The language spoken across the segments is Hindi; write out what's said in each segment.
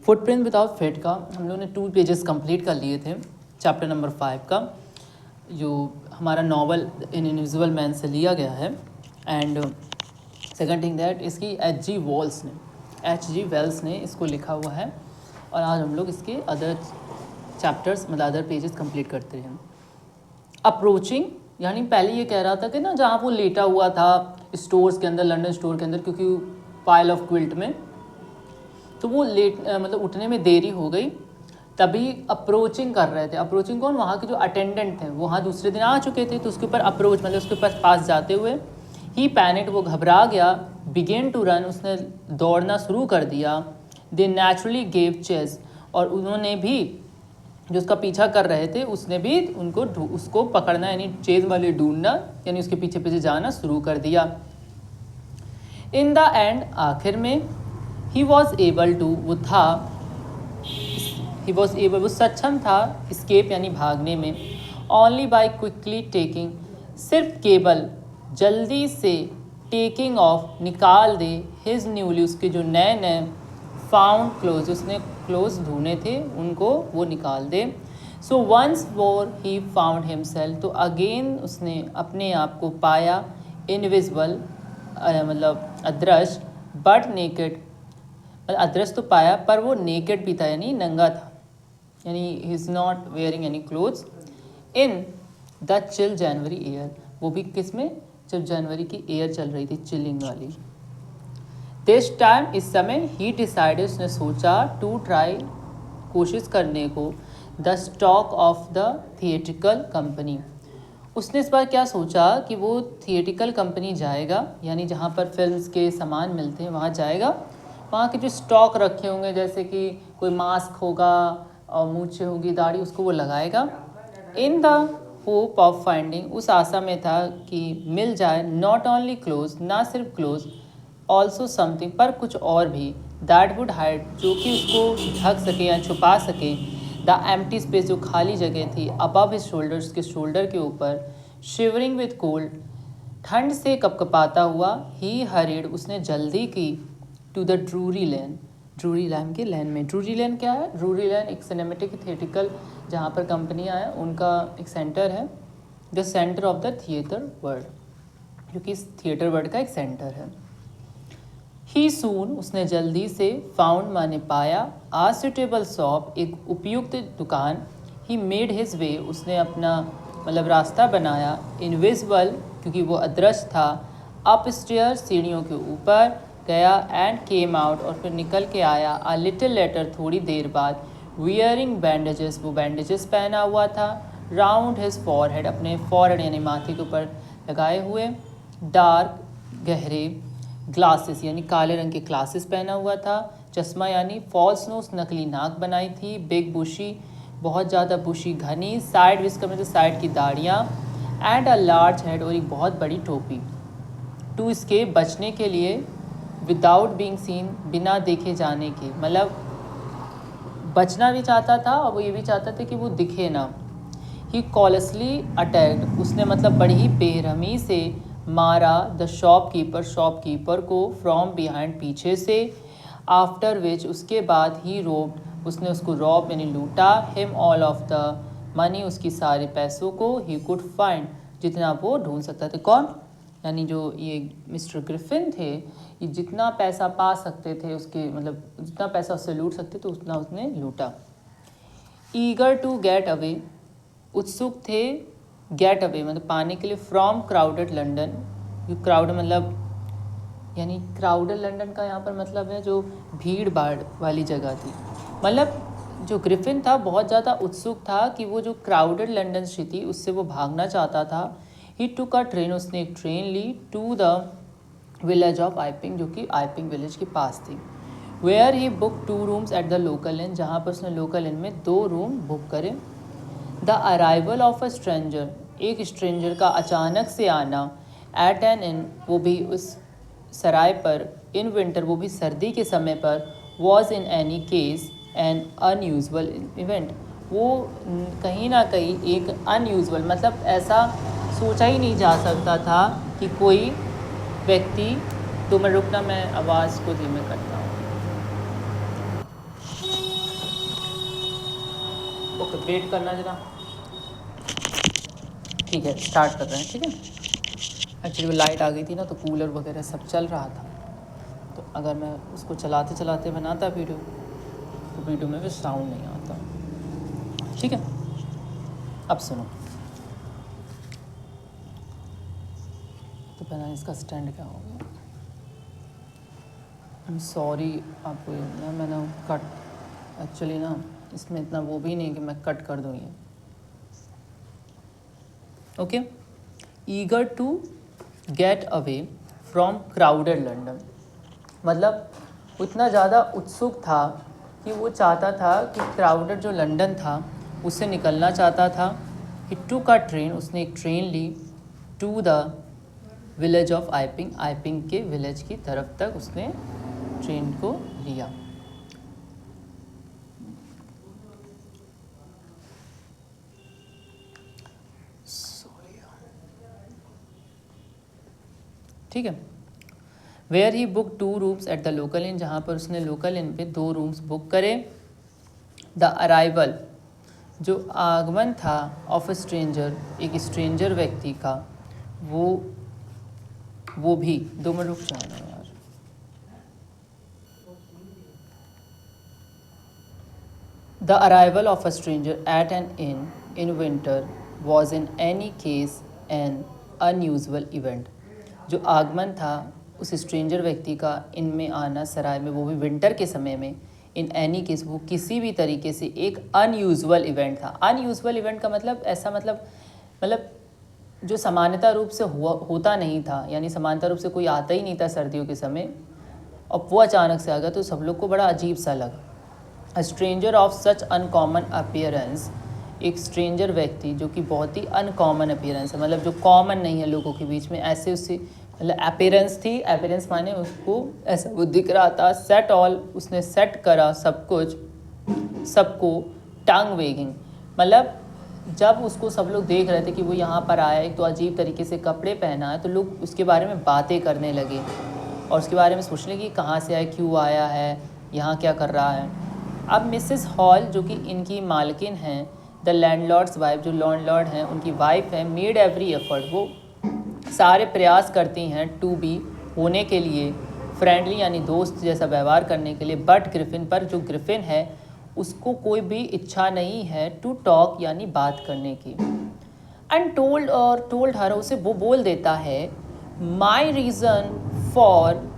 फुटप्रिंट विदाउट फेट का हम लोगों ने 2 पेजेस कंप्लीट कर लिए थे, चैप्टर नंबर 5 का, जो हमारा नॉवल इन इनविजिबल मैन से लिया गया है। एंड सेकंड थिंग दैट इसकी H.G. वेल्स ने इसको लिखा हुआ है, और आज हम लोग इसके अदर चैप्टर्स मतलब अदर पेजेस कंप्लीट करते हैं। अप्रोचिंग यानी पहले ये कह रहा था कि ना जहाँ वो लेटा हुआ था स्टोर्स के अंदर, लंदन स्टोर के अंदर, क्योंकि पाइल ऑफ क्विल्ट में, तो वो मतलब उठने में देरी हो गई, तभी अप्रोचिंग कर रहे थे। अप्रोचिंग कौन? वहाँ के जो अटेंडेंट थे, वो वहाँ दूसरे दिन आ चुके थे, तो उसके ऊपर अप्रोच मतलब उसके पास जाते हुए ही पैनिक, वो घबरा गया। बिगेन टू रन, उसने दौड़ना शुरू कर दिया। दे नेचुरली गेव चेस, और उन्होंने भी जो उसका पीछा कर रहे थे उसने भी उसको पकड़ना यानी चेज वाले ढूंढना यानी उसके पीछे पीछे जाना शुरू कर दिया। इन द एंड, आखिर में, वो सक्षम था स्केप यानी भागने में। ओनली बाय क्विकली टेकिंग, सिर्फ केवल जल्दी से टेकिंग ऑफ निकाल दे हिज न्यूली, उसके जो नए नए फाउंड क्लोज, उसने क्लोज ढूंढे थे उनको वो निकाल दे। So once more he found himself, तो अगेन उसने अपने आप को पाया इनविजिबल मतलब अदृश्य, बट नेकेड, अदृश्य तो पाया पर वो नेकेड भी था यानी नंगा था, यानी he is not wearing any clothes in the chill January air. वो भी किस में? जब जनवरी की एयर चल रही थी चिलिंग वाली। दिस टाइम, इस समय, ही डिसाइडेड, उसने सोचा, टू ट्राई, कोशिश करने को, the stock of the theatrical company. उसने इस बार क्या सोचा कि वो थिएट्रिकल कंपनी जाएगा, यानी जहाँ पर फिल्म्स के सामान मिलते हैं वहाँ जाएगा। वहाँ के जो स्टॉक रखे होंगे, जैसे कि कोई मास्क होगा और मूछें होगी, दाढ़ी, उसको वो लगाएगा। In the hope of finding, उस आशा में था कि मिल जाए, नॉट ओनली क्लोज, ना सिर्फ क्लोज, ऑल्सो समथिंग, पर कुछ और भी, दैट वुड हाइड, जो कि उसको ढक सके या छुपा सके, द एम्प्टी स्पेस, जो खाली जगह थी, अबव हिज शोल्डर, उसके शोल्डर के ऊपर, शिवरिंग विद कोल्ड, ठंड से कपकपाता हुआ, ही हरीड, उसने जल्दी की, to the Drury Lane, Drury Lane के लैन में। ड्रूरी लैन क्या है? ड्रूरी लैन एक सिनेमेटिक थिएटिकल जहाँ पर कंपनियाँ हैं उनका एक सेंटर है, the centre of the theatre world, जो कि इस थिएटर वर्ल्ड का एक सेंटर है। ही सून, उसने जल्दी से, फाउंड माने पाया, आ सुटेबल शॉप, एक उपयुक्त दुकान, ही मेड हिज वे, उसने अपना मतलब रास्ता बनाया, इनविजिबल, क्योंकि वो अदृश्य था, अप स्टेयर, सीढ़ियों के ऊपर गया, एंड केम आउट, और फिर निकल के आया, अ लिटिल लेटर, थोड़ी देर बाद, वियरिंग बैंडेजेस, वो बैंडेजेस पहना हुआ था, राउंड हिज फॉरहेड, अपने फॉरहेड यानी माथे के ऊपर लगाए हुए, डार्क, गहरे, ग्लासेस यानी काले रंग के ग्लासेस पहना हुआ था, चश्मा यानी फॉल्स नोज, नकली नाक बनाई थी, बिग बुशी, बहुत ज़्यादा बुशी, घनी, साइड विस्कर में, तो साइड की दाढ़ियाँ, एंड अ लार्ज हेड, और एक बहुत बड़ी टोपी, टू इसके, बचने के लिए, विदाउट बीइंग सीन, बिना देखे जाने के, मतलब बचना भी चाहता था और वो ये भी चाहता था कि वो दिखे ना। ही कॉलसली अटैक्ड, उसने मतलब बड़ी ही बेरहमी से मारा, द शॉपकीपर को, फ्रॉम बिहाइंड, पीछे से, आफ्टर विच, उसके बाद, ही रोब्ड, उसने उसको रॉब यानी लूटा, him all of the money, उसकी सारे पैसों को, ही कुड फाइंड, जितना वो ढूंढ सकता था। कौन? यानी जो ये मिस्टर ग्रिफिन थे, ये जितना पैसा पा सकते थे उसके मतलब जितना पैसा उससे लूट सकते थे उतना उसने लूटा। ईगर टू गेट अवे, उत्सुक थे, गेट अवे मतलब पाने के लिए, फ्रॉम क्राउडेड लंदन, क्राउड मतलब यानी क्राउडेड लंदन का यहाँ पर मतलब है जो भीड़ भाड़ वाली जगह थी। मतलब जो ग्रिफिन था बहुत ज़्यादा उत्सुक था कि वो जो क्राउडेड लंदन सिटी उससे वो भागना चाहता था। ही टुक अ ट्रेन, उसने एक ट्रेन ली, to the village of Iping, जो कि आइपिंग विलेज के पास थी। Where he book 2 rooms at the local inn, जहाँ पर उसने लोकल इन में 2 रूम बुक करे। The arrival of a stranger, एक स्ट्रेंजर का अचानक से आना, एट एन इन, वो भी उस सराय पर, इन विंटर, वो भी सर्दी के समय पर, was in any case an unusual event, वो कहीं ना कहीं एक अनयूजुअल मतलब ऐसा सोचा ही नहीं जा सकता था कि कोई व्यक्ति, तो मैं रुकना, मैं आवाज़ को धीमे करता हूँ। ओके, वेट करना जरा। ठीक है, स्टार्ट कर रहे हैं। ठीक है, एक्चुअली वो लाइट आ गई थी ना, तो कूलर वगैरह सब चल रहा था, तो अगर मैं उसको चलाते चलाते बनाता वीडियो तो वीडियो में भी साउंड नहीं आता। ठीक है, अब सुनो। तो पहले इसका स्टैंड क्या होगा। आई एम सॉरी आपको, ना मैंने कट एक्चुअली ना इसमें इतना वो भी नहीं कि मैं कट कर दूँ ये। Okay, eager to get away from crowded London, मतलब वो इतना ज़्यादा उत्सुक था कि वो चाहता था कि क्राउडेड जो लंदन था उससे निकलना चाहता था। ही टूक अ ट्रेन, उसने एक ट्रेन ली to the village of Iping, Iping के विलेज की तरफ तक उसने ट्रेन को लिया। ठीक है, where he book 2 rooms at the local inn, जहाँ पर उसने लोकल इन पे 2 रूम्स बुक करे। द अराइवल, जो आगमन था, ऑफ ए स्ट्रेंजर, एक स्ट्रेंजर व्यक्ति का, वो भी 2 मिनट रुक जाना यार। The arrival of a stranger at an inn winter was in any case an unusual event, जो आगमन था उस स्ट्रेंजर व्यक्ति का इन में आना, सराय में, वो भी विंटर के समय में, इन एनी केस, वो किसी भी तरीके से एक अनयूजुअल इवेंट था। अनयूजुअल इवेंट का मतलब ऐसा, मतलब जो सामान्यतः रूप से होता नहीं था, यानी सामान्यतः रूप से कोई आता ही नहीं था सर्दियों के समय, और वो अचानक से आ गया तो सब लोग को बड़ा अजीब सा लगा। A stranger of such uncommon appearance, एक स्ट्रेंजर व्यक्ति जो कि बहुत ही अनकॉमन अपीयरेंस है, मतलब जो कॉमन नहीं है लोगों के बीच में, ऐसे उससे मतलब अपीयरेंस थी। अपीयरेंस माने उसको ऐसा वो दिख रहा था। सेट ऑल, उसने सेट करा सब कुछ, सबको। टंग वेगिंग, मतलब जब उसको सब लोग देख रहे थे कि वो यहाँ पर आया, एक तो अजीब तरीके से कपड़े पहना है, तो लोग उसके बारे में बातें करने लगे और उसके बारे में सोचने लगे कि कहाँ से आया, क्यों आया है, यहाँ क्या कर रहा है। अब मिसेस हॉल, जो कि इनकी मालकिन हैं, द लैंडलॉर्ड्स वाइफ, जो लैंडलॉर्ड हैं उनकी वाइफ है, मेड एवरी एफर्ट, वो सारे प्रयास करती हैं टू बी, होने के लिए, फ्रेंडली यानी दोस्त जैसा व्यवहार करने के लिए, बट ग्रिफिन, पर जो ग्रिफिन है उसको कोई भी इच्छा नहीं है टू टॉक यानी बात करने की। एंड टोल्ड हर, उसे वो बोल देता है, my reason for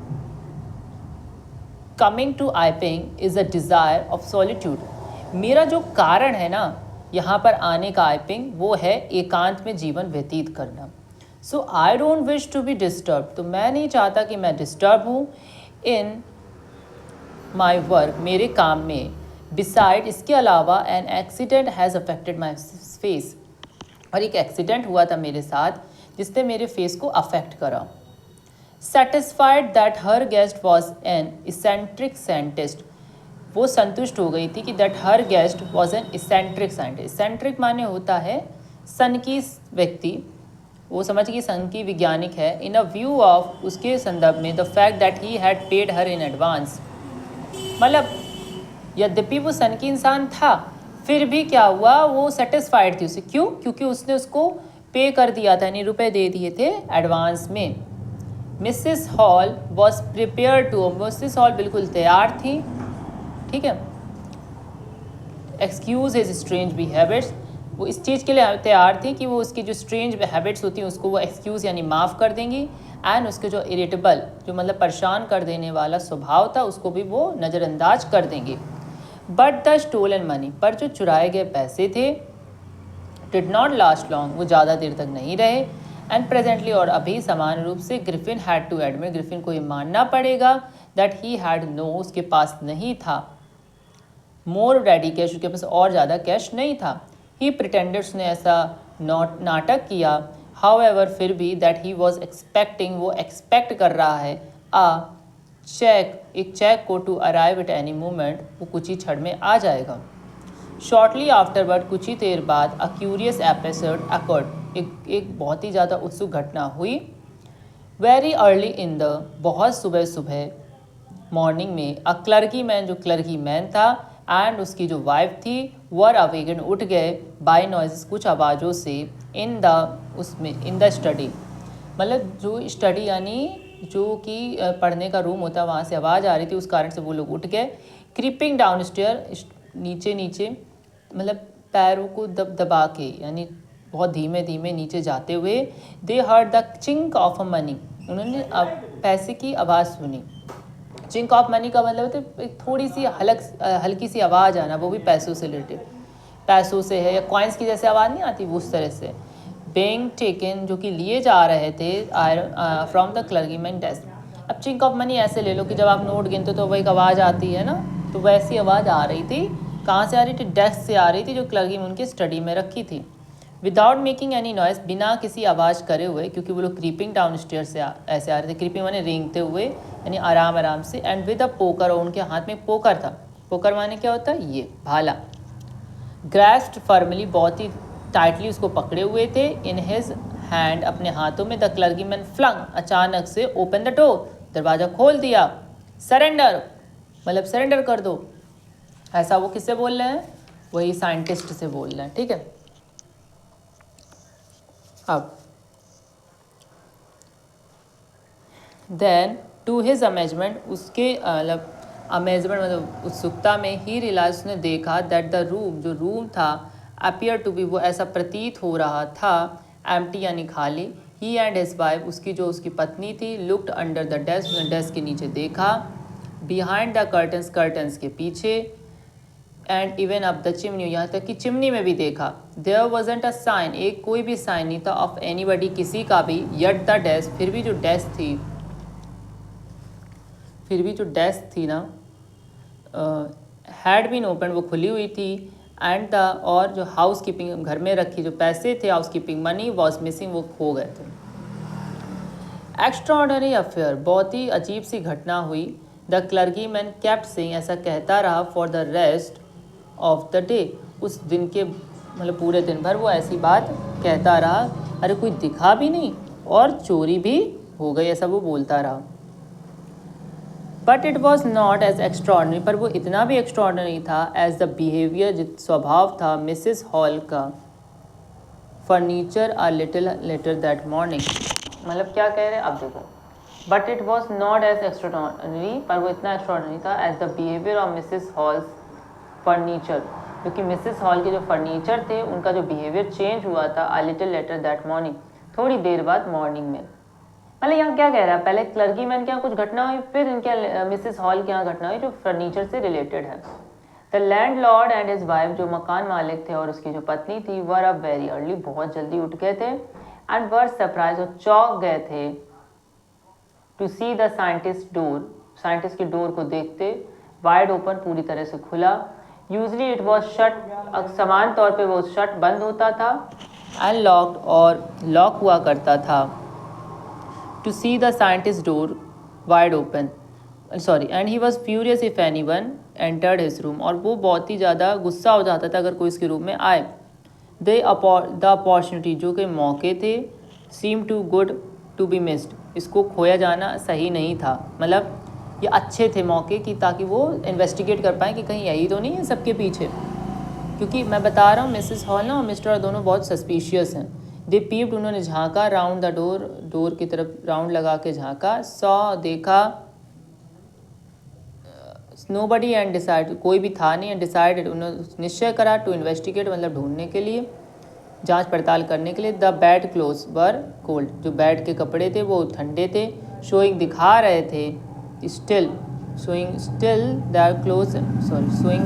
coming to Iping is a desire of solitude, मेरा जो कारण है ना यहाँ पर आने का आइपिंग, वो है एकांत में जीवन व्यतीत करना। So I don't wish to be disturb, तो मैं नहीं चाहता कि मैं डिस्टर्ब हूँ इन माई वर्क, मेरे काम में। बिसाइड, इसके अलावा, an accident has affected my face, और एक एक्सीडेंट हुआ था मेरे साथ जिसने मेरे फेस को अफेक्ट करा। Satisfied that her guest was an eccentric scientist, वो संतुष्ट हो गई थी कि that her guest was an eccentric scientist. Eccentric माने होता है सनकी व्यक्ति, वो समझ गई सनकी वैज्ञानिक है। इन अ व्यू ऑफ, उसके संदर्भ में, the fact that he had paid her in advance, मतलब यद्यपि वो सनकी इंसान था फिर भी क्या हुआ, वो सेटिस्फाइड थी उसे। क्यों? क्योंकि उसने उसको पे कर दिया था, यानी रुपए दे दिए थे एडवांस में। Mrs Hall was prepare to, Mrs Hall बिल्कुल तैयार थी, ठीक है, एक्सक्यूज़ हिज स्ट्रेंज बिहेवियर्स, वो इस चीज़ के लिए तैयार थी कि वो उसकी जो स्ट्रेंज हैबिट्स होती हैं उसको वो एक्सक्यूज़ यानी माफ़ कर देंगी। एंड उसके जो इरिटेबल, जो मतलब परेशान कर देने वाला स्वभाव था, उसको भी वो नज़रअंदाज कर देंगे। बट द स्टोलन मनी, पर जो चुराए गए पैसे थे, डिड नॉट लास्ट लॉन्ग, वो ज़्यादा देर तक नहीं रहे। एंड प्रेजेंटली, और अभी समान रूप से, Griffin had to admit, Griffin को ये मानना पड़ेगा दैट ही हैड नो, उसके पास नहीं था, मोर रेडी कैश, उसके पास और ज़्यादा कैश नहीं था। ही प्रिटेंडेड, उसने ऐसा नाटक किया, हाउ एवर, फिर भी, दैट ही वॉज एक्सपेक्टिंग, वो एक्सपेक्ट कर रहा है, आ चेक, एक चेक को, to arrive at any moment, वो कुछ ही क्षण में आ जाएगा। शॉर्टली आफ्टरवर्ड, कुछ ही देर बाद, अ क्यूरियस एपिसोड अकर्ड, एक बहुत ही ज़्यादा उत्सुक घटना हुई। वेरी अर्ली इन द, बहुत सुबह सुबह, मॉर्निंग में, अ क्लर्की मैन, जो क्लर्की मैन था, एंड उसकी जो वाइफ थी वर अवेकन उठ गए बाय नॉइजेस कुछ आवाज़ों से इन द उसमें इन द स्टडी, मतलब जो स्टडी यानी जो कि पढ़ने का रूम होता है वहाँ से आवाज़ आ रही थी, उस कारण से वो लोग उठ गए। क्रीपिंग डाउन स्टेयर, नीचे नीचे मतलब पैरों को दबा के यानी बहुत धीमे धीमे नीचे जाते हुए। दे heard the chink of a money, उन्होंने अब पैसे की आवाज़ सुनी। चिंक ऑफ मनी का मतलब होता है एक थोड़ी सी हल्की सी आवाज़ आना, वो भी पैसों से रिलेटेड, पैसों से है या कॉइन्स की जैसे आवाज़ नहीं आती वो उस तरह से। बेइंग टेकन, जो कि लिए जा रहे थे फ्रॉम द क्लर्कीमैन डेस्क। अब चिंक ऑफ मनी ऐसे ले लो कि जब आप नोट गिनते तो वो एक आवाज़ आती है ना, तो वैसी आवाज़ आ रही थी। कहाँ से आ रही थी? डेस्क से आ रही थी जो क्लर्कीमैन उनकी स्टडी में रखी थी। विदाउट मेकिंग एनी नॉइस, बिना किसी आवाज़ करे हुए, क्योंकि वो लोग क्रीपिंग डाउन स्टेयर से ऐसे आ रहे थे। क्रीपिंग माने रेंगते हुए यानी आराम आराम से। एंड विद अ पोकर, और उनके हाथ में पोकर था। पोकर माने क्या होता है? ये भाला। ग्रैस्प्ड फर्मली, बहुत ही टाइटली उसको पकड़े हुए थे। इन हिज हैंड, अपने हाथों में। द क्लर्कीमैन फ्लंग, अचानक से। ओपन द डोर, दरवाज़ा खोल दिया। सरेंडर, मतलब सरेंडर कर दो। ऐसा वो किससे बोल रहे हैं? वही साइंटिस्ट से बोल रहे हैं, ठीक है। अब देन टू हिज अमेजमेंट, उसके मतलब अमेजमेंट मतलब उत्सुकता में, ही रियलाइज, उसने देखा दैट द रूम, जो रूम था, अपीयर टू बी, वो ऐसा प्रतीत हो रहा था, एम्प्टी यानी खाली। ही एंड हिज वाइफ, उसकी पत्नी थी, लुक्ड अंडर द डेस्क, उसने डेस्क के नीचे देखा। बिहाइंड द कर्टन्स, कर्टन्स के पीछे। And even up the chimney, यहाँ तक कि चिमनी में भी देखा। देयर वॉजेंट अ साइन, एक कोई भी साइन नहीं था, ऑफ एनीबडी, किसी का भी। यट द डेस्क, फिर भी जो डेस्क थी ना, हैड बीन ओपन, वो खुली हुई थी। एंड द, और जो हाउस कीपिंग, घर में रखी जो पैसे थे, house keeping money was missing, वो खो गए थे। एक्स्ट्राऑर्डिनरी अफेयर, बहुत ही अजीब सी घटना हुई। द क्लर्कीमैन केप्ट सेइंग, ऐसा कहता रहा, for the rest of the day, उस दिन के मतलब पूरे दिन भर वो ऐसी बात कहता रहा। अरे कोई दिखा भी नहीं और चोरी भी हो गई, ऐसा वो बोलता रहा। But it was not as extraordinary, पर वो इतना भी एक्स्ट्रॉर्डनरी था, एज द बिहेवियर, जित स्वभाव था मिसिस हॉल का। Furniture a little later that morning, मतलब क्या कह रहे हैं अब देखो। But it was not as extraordinary, पर वो इतना एक्स्ट्रॉर्डनरी था, as the behaviour of Mrs Hall's furniture, क्योंकि मिसिस हॉल के जो फर्नीचर थे उनका जो बिहेवियर चेंज हुआ था, आ लिटिल लेटर दैट मॉर्निंग, थोड़ी देर बाद मॉर्निंग में। मतलब यहाँ क्या कह रहा है? पहले क्लर्कीमैन के यहाँ कुछ घटना हुई, फिर इनके मिसिस हॉल के यहाँ घटना हुई जो फर्नीचर से रिलेटेड है। The landlord and his wife, जो मकान मालिक थे और उसकी जो पत्नी थी, वर अप वेरी अर्ली, बहुत जल्दी उठ गए थे। एंड वर सरप्राइज, और चौंक गए थे, to see the scientist door, scientist की डोर को देखते, वाइड ओपन, पूरी तरह से खुला। यूजली इट वॉज शट, समान तौर पे वो शट बंद होता था। एंड लॉक्ड, और लॉक हुआ करता था। To see the scientist door wide open, sorry, and he was furious if anyone entered his room, और वो बहुत ही ज़्यादा गुस्सा हो जाता था अगर कोई इसके रूम में आए। द अपॉर्चुनिटी, जो कि मौके थे, seem too good to be missed, इसको खोया जाना सही नहीं था, मतलब ये अच्छे थे मौके कि ताकि वो इन्वेस्टिगेट कर पाएँ कि कहीं यही तो नहीं है सबके पीछे। क्योंकि मैं बता रहा हूँ मिसेस हॉल ना और मिस्टर दोनों बहुत सस्पिशियस हैं। दे पीप्ड, उन्होंने झांका, राउंड द डोर, डोर की तरफ राउंड लगा के झांका। सॉ, देखा, नोबडी, एंड डिसाइड, कोई भी था नहीं। एंड डिसाइडेड, उन्होंने निश्चय करा, टू इन्वेस्टिगेट, मतलब ढूंढने के लिए, जांच पड़ताल करने के लिए। The bed clothes were cold, जो बेड के कपड़े थे वो ठंडे थे। शोइंग, दिखा रहे थे, still, showing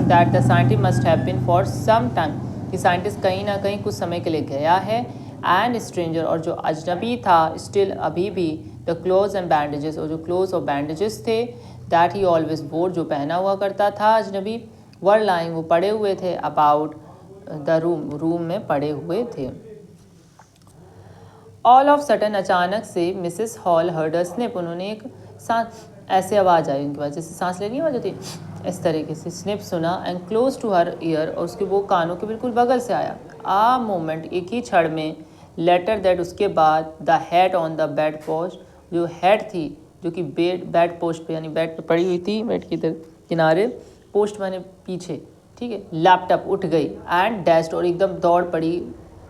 that the scientist must have been for some time, कि साइंटिस्ट कहीं ना कहीं कुछ समय के लिए गया है। एंड स्ट्रेंजर, और जो अजनबी था, स्टिल, अभी भी, द क्लोज एंड बैंडेजेस, और जो क्लोज और बैंडेजेस थे, दैट ही ऑलवेज वोर, जो पहना हुआ करता था अजनबी, वर लाइंग, वो पड़े हुए थे, अबाउट द रूम, रूम में पड़े हुए थे। ऑल ऑफ सडन, अचानक से, Mrs hall heard a snip, उन्होंने एक सांस, ऐसे आवाज़ आई उनकी, वजह से सांस लेने की आवाज़ होती है इस तरीके से। स्निप सुना, and close to her ear, और उसके वो कानों के बिल्कुल बगल से आया। आ मोमेंट, एक ही क्षण में। लेटर दैट, उसके बाद। The head on the bed post, जो हेड थी, जो कि बेड पोस्ट पे यानी बेड पे पड़ी हुई थी, बेड की किनारे, पोस्ट माने पीछे, ठीक है। लैपटॉप उठ गई एंड डैश्ड और एकदम दौड़ पड़ी,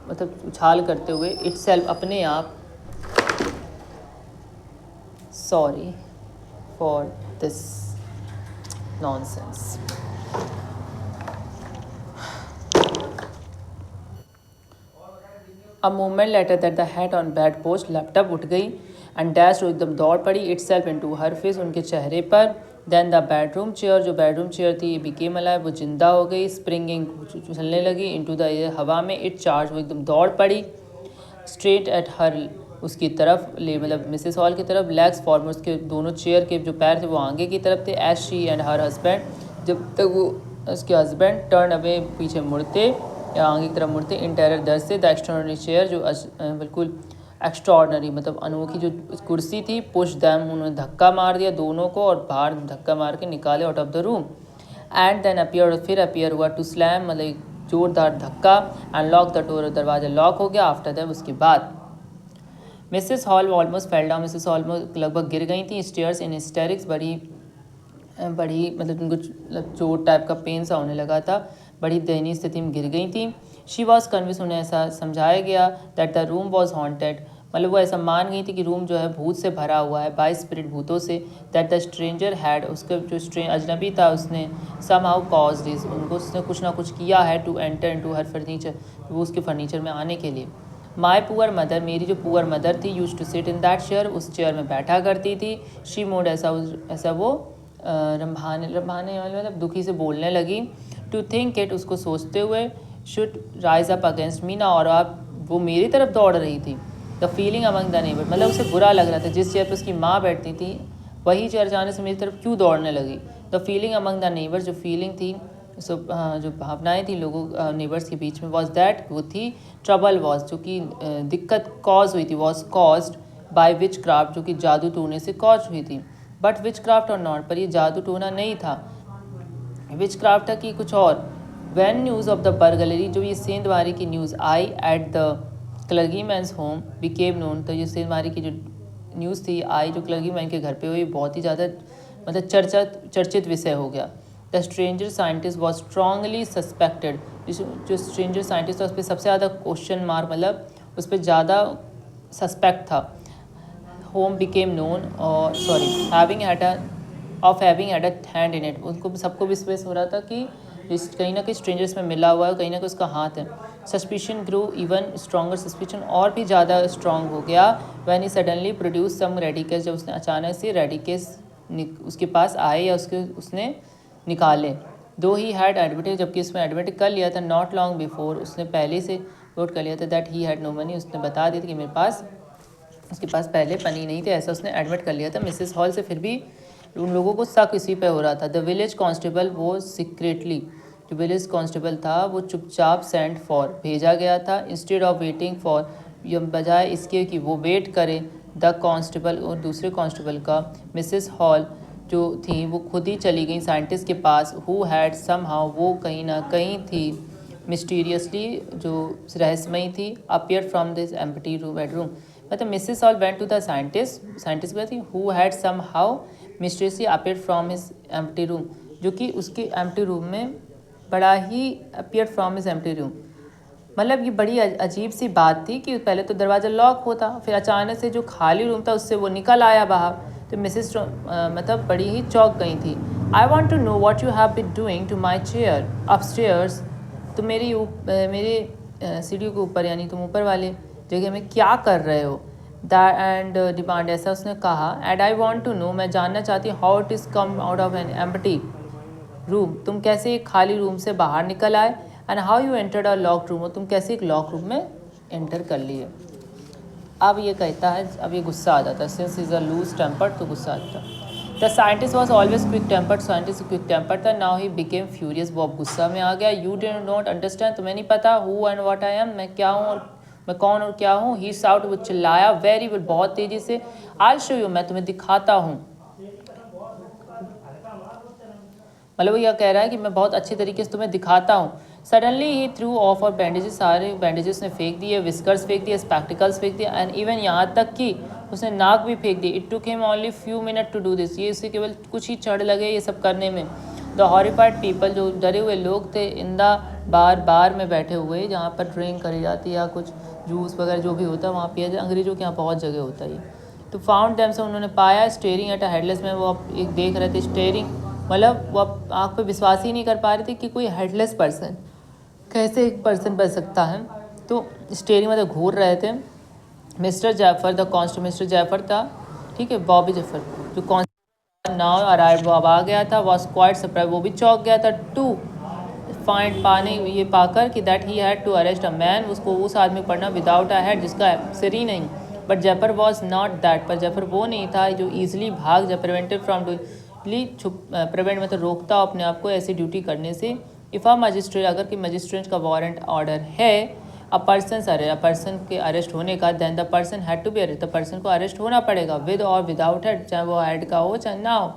मतलब उछाल करते हुए, इटसेल्फ अपने आप, sorry for this nonsense. A moment later that the head on bedpost, laptop उठ गई एंड डैश एकदम दौड़ पड़ी, इटसेल्फ इनटू हर फेस, उनके चेहरे पर। देन द बेडरूम चेयर, जो बेडरूम चेयर थी, बिकेम अलाइव, वो जिंदा हो गई, स्प्रिंगिंग चलने लगी, इनटू द एयर, हवा में, इट चार्ज, वो एकदम दौड़ पड़ी, स्ट्रेट एट हर, उसकी तरफ ले, मतलब मिसेस हॉल की तरफ, लेग्स फॉरवर्ड, उसके दोनों चेयर के जो पैर थे वो आगे की तरफ थे, as she and her husband, जब तक वो उसके हस्बैंड टर्न अवे, पीछे मुड़ते या आगे की तरफ मुड़ते, इन टेरर, डर से। द एक्स्ट्रॉर्डनरी चेयर, जो बिल्कुल एक्स्ट्रॉर्डनरी मतलब अनोखी जो कुर्सी थी, पुश दैम, उन्होंने धक्का मार दिया दोनों को और बाहर धक्का मार के निकाले out of the room. And then appear, फिर अपीयर हुआ, टू स्लैम, मतलब जोरदार धक्का, एंड लॉक द डोर, दरवाजा लॉक हो गया। आफ्टर दैट, उसके बाद Mrs Hall almost fell down, Mrs Hall लगभग गिर गई थी, स्टेयर्स इन हिस्टेरिक्स, बड़ी मतलब उनको चोट टाइप का पेन सा होने लगा था, बड़ी दयनीय स्थिति में गिर गई थी। शी वॉज कन्विंस, उन्हें ऐसा समझाया गया that the room was haunted, मतलब वो ऐसा मान गई थी कि रूम जो है भूत से भरा हुआ है, बाय स्पिरिट, भूतों से। दैट द स्ट्रेंजर हैड, उसका जो अजनबी था उसने सम हाउ कॉज दिस, उनको उसने कुछ ना कुछ किया है, to enter into her furniture, वो उसके फर्नीचर में आने के लिए। माई पुअर मदर, मेरी जो पुअर मदर थी, use to sit in that chair, उस चेयर में बैठा करती थी। शी मोड, ऐसा वो रंभाने वाले, मतलब दुखी से बोलने लगी। टू थिंक इट, उसको सोचते हुए, should rise up against me ना, और आप, वो मेरी तरफ दौड़ रही थी। The feeling among the neighbour, मतलब उसे बुरा लग रहा था, जिस चेयर पर उसकी माँ बैठती थी वही चेयर जाने से मेरी तरफ क्यों दौड़ने लगी। The feeling among the neighbours, जो फीलिंग थी, जो भावनाएं थी लोगों नेबर्स के बीच में, वॉज दैट, वो थी, ट्रबल वॉज, जो कि दिक्कत कॉज हुई थी, was caused by which craft, जो कि जादू टूने से कॉज हुई थी। बट विच क्राफ्ट और नॉट, पर ये जादू टोना नहीं था, विच क्राफ्ट था कि कुछ और। When news of the burglary, जो ये सेंधमारी की न्यूज़ आई at the clergyman's home became known, तो ये सेंधमारी की जो न्यूज़ थी आई, जो क्लर्गी मैन के घर पे हुई, बहुत ही ज़्यादा मतलब चर्चित विषय हो गया। The stranger scientist was strongly suspected, जो स्ट्रेंजर साइंटिस्ट था उस पर सबसे ज़्यादा क्वेश्चन मार्क, मतलब उस पर ज़्यादा सस्पेक्ट था। होम बिकेम नोन, और sorry having had a hand in it, उनको सबको विश्वास हो रहा था कि कहीं ना कहीं स्ट्रेंजर्स में मिला हुआ है, कहीं ना कहीं उसका हाथ है। Suspicion grow even stronger, suspicion और भी ज़्यादा स्ट्रॉन्ग हो गया। When he suddenly produce some radicals, जब उसने अचानक से रेडिकल्स उसके पास आए या उसने निकाले। दो ही हैड एडमिटेड, जबकि उसमें एडमिट कर लिया था, नॉट लॉन्ग बिफोर, उसने पहले से नोट कर लिया था, that he had no money, उसने बता दिया था कि मेरे पास, उसके पास पहले पनी नहीं थे, ऐसा उसने एडमिट कर लिया था मिसेस हॉल से। फिर भी उन लोगों को शक इसी पे हो रहा था। द विलेज कांस्टेबल वो सीक्रेटली, जो विलेज कांस्टेबल था वो चुपचाप सेंड फॉर, भेजा गया था, इंस्टेड ऑफ वेटिंग फॉर, बजाय इसके कि वो वेट करे, द कांस्टेबल, और दूसरे कांस्टेबल का, मिसेस हॉल जो थी वो खुद ही चली गई साइंटिस्ट के पास, हु हैड सम हाउ, वो कहीं ना कहीं थी, मिस्टीरियसली, जो रहस्यमयी थी, appear from this empty room bedroom, मतलब Mrs Hall went to the scientist गई थी, who had somehow mysteriously appear from his empty room, जो कि उसके एम्प्टी रूम में बड़ा ही appear from his empty room, मतलब ये बड़ी अजीब सी बात थी कि पहले तो दरवाज़ा लॉक होता, फिर अचानक से जो खाली रूम था उससे वो निकल आया बाहर, तो मिसेस मतलब बड़ी ही चौंक गई थी। I want to know what you have been doing to my chair upstairs, तो मेरे सीढ़ी के ऊपर, यानी तुम ऊपर वाले जगह में क्या कर रहे हो। दैट एंड डिमांड, ऐसा उसने कहा, and I want to know, मैं जानना चाहती हूँ, how it is come out of an empty room, तुम कैसे एक खाली रूम से बाहर निकल आए, and how you entered a lock room, और तुम कैसे एक लॉक रूम में एंटर कर लिए। अब ये कहता है, अब ये गुस्सा आ जाता है, since is a loose tempered, तो गुस्सा आ जाता है। The scientist was always quick tempered, scientist quick tempered था, नाउ ही बिकेम फ्यूरियस, वो अब गुस्सा में आ गया। यू डिड नॉट अंडरस्टैंड, तुम्हें नहीं पता, who and what I am, मैं क्या हूँ और मैं कौन और क्या हूँ। ही साउट, वो चिल्लाया, वेरी वेल, बहुत तेज़ी से। आई शो यू, मैं तुम्हें दिखाता हूँ, मतलब वो यह कह रहा है कि मैं बहुत अच्छे तरीके से तुम्हें दिखाता हूँ। सडनली ही थ्रू ऑफ और बैंडेजेस, सारे बैंडेजेस ने फेंक दिए, विस्कर्स फेंक दिए, स्पेक्टिकल्स फेंक दिए, एंड इवन यहाँ तक कि उसने नाक भी फेंक दी। It took him only few minute to do this, ये इसे केवल कुछ ही क्षण लगे ये सब करने में। द हॉरिफाइड पीपल, जो डरे हुए लोग थे, इन द बार में बैठे हुए, जहाँ पर ड्रिंक करी जाती है या कुछ जूस वगैरह जो भी होता है वहाँ पिया जाए, अंग्रेज़ों के यहाँ बहुत जगह होता है ये। तो फाउंड देम से उन्होंने पाया staring at a headless man, वो एक देख रहे थे स्टेयरिंग, मतलब वो आँख पे विश्वास ही नहीं कर पा रहे थे कि कोई हेडलेस पर्सन, कैसे एक पर्सन बन सकता है। तो स्टेयरिंग मतलब घूर रहे थे। Mr Jaffer the constable, Mr Jaffer था, ठीक है, बॉबी जैफर जो कॉन्स्टेबल नाउ अराइव, वो अब आ गया था, वॉज क्वाइट सरप्राइज, वो भी चौंक गया था, टू फाइंड, पाने ये पाकर कि that he had to arrest a man, उसको उस आदमी को पढ़ना विदाउट अ हेड, जिसका सिर ही नहीं। But Jaffer was not that, पर जैफर वो नहीं था जो ईजिली भाग जाए, प्रिवेंटेड फ्रॉम डूइंगली प्रिवेंट मतलब रोकता अपने आप को ऐसी ड्यूटी करने से। इफ़ अ मजिस्ट्रेट, अगर कि मजिस्ट्रेट का वारंट ऑर्डर है अ पर्सन के अरेस्ट होने का, then the person had to be arrest, the person को अरेस्ट होना पड़ेगा, विद और विदाउट हेड, चाहे वो हेड का हो चाहे ना हो।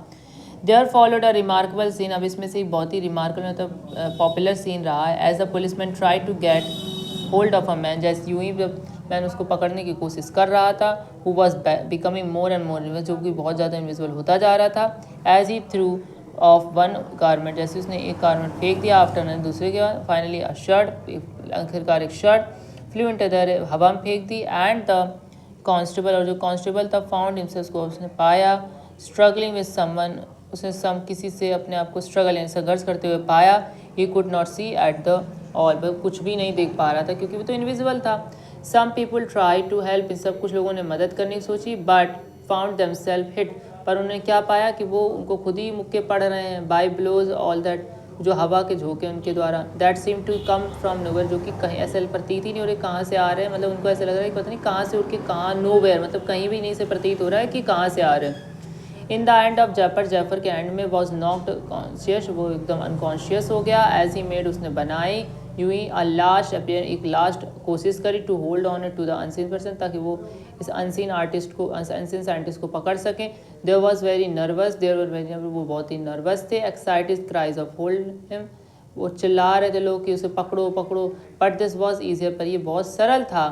There followed a remarkable scene, अब इसमें से एक बहुत ही रिमार्केबल मतलब पॉपुलर सीन रहा है। As the policeman try to get hold of a man, जैसे यूं ही मैन उसको पकड़ने की कोशिश कर रहा था, who was becoming more and more invisible, जो कि बहुत ज़्यादा इनविजिबल होता जा रहा था। As he threw off one garment, जैसे उसने एक गारमेंट फेंक दिया, आफ्टर ने दूसरे के बाद, फाइनली अ शर्ट, आखिरकार एक shirt flu into the air, हवा में फेंक दी। एंड द कांस्टेबल, और जो कांस्टेबल था, फाउंड हिमसेल्फ, को उसने पाया, स्ट्रगलिंग विद समवन, उसने किसी से अपने आप को स्ट्रगल यानी संघर्ष करते हुए पाया। He could not see at the all, वह कुछ भी नहीं देख पा रहा था क्योंकि वो तो इनविजिबल था। Some people try to help, इन सब कुछ लोगों ने मदद करने की सोची, but found them self hit, पर उन्होंने क्या पाया कि वो उनको खुद ही मुक्के पड़ रहे हैं, बाय ब्लोज ऑल दैट, जो हवा के झोंके उनके द्वारा, that seem to come from nowhere, जो कि कहीं ऐसे प्रतीत ही नहीं हो रहे कहाँ से आ रहे हैं, मतलब उनको ऐसा लग रहा है कि पता नहीं कहाँ से उठ के कहाँ, नोवेयर मतलब कहीं भी नहीं से प्रतीत हो रहा है कि कहाँ से आ रहे हैं। इन द एंड ऑफ जैफर के एंड में वॉज नॉक्ड कॉन्शियस, वो एकदम अनकॉन्शियस हो गया। एज ही मेड, उसने बनाई यूं ही अ लास्ट अपियर, एक लास्ट कोशिश करी, to hold on to the unseen person, ताकि वो इस अनसीन आर्टिस्ट को, अनसीन साइंटिस्ट को पकड़ सकें। देयर वॉज वेरी नर्वस, वो बहुत ही नर्वस थे। Excited cries of hold him, वो चिल्ला रहे थे लोग कि उसे पकड़ो पकड़ो। बट दिस वॉज ईजियर, पर ये बहुत सरल था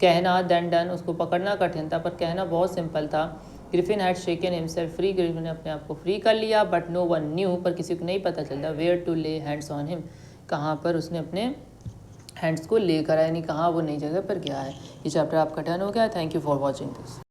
कहना देन डन, उसको पकड़ना कठिन था पर कहना बहुत सिंपल था। Griffin had shaken himself free, Griffin ने अपने आप को फ्री कर लिया, बट नो वन न्यू, पर किसी को नहीं पता चलता, वेयर टू ले हैंड्स ऑन हिम, कहाँ पर उसने अपने हैंड्स को लेकर आया, यानी कहाँ वो नई जगह पर गया है। ये चैप्टर आपका डन हो गया। Thank you for watching this.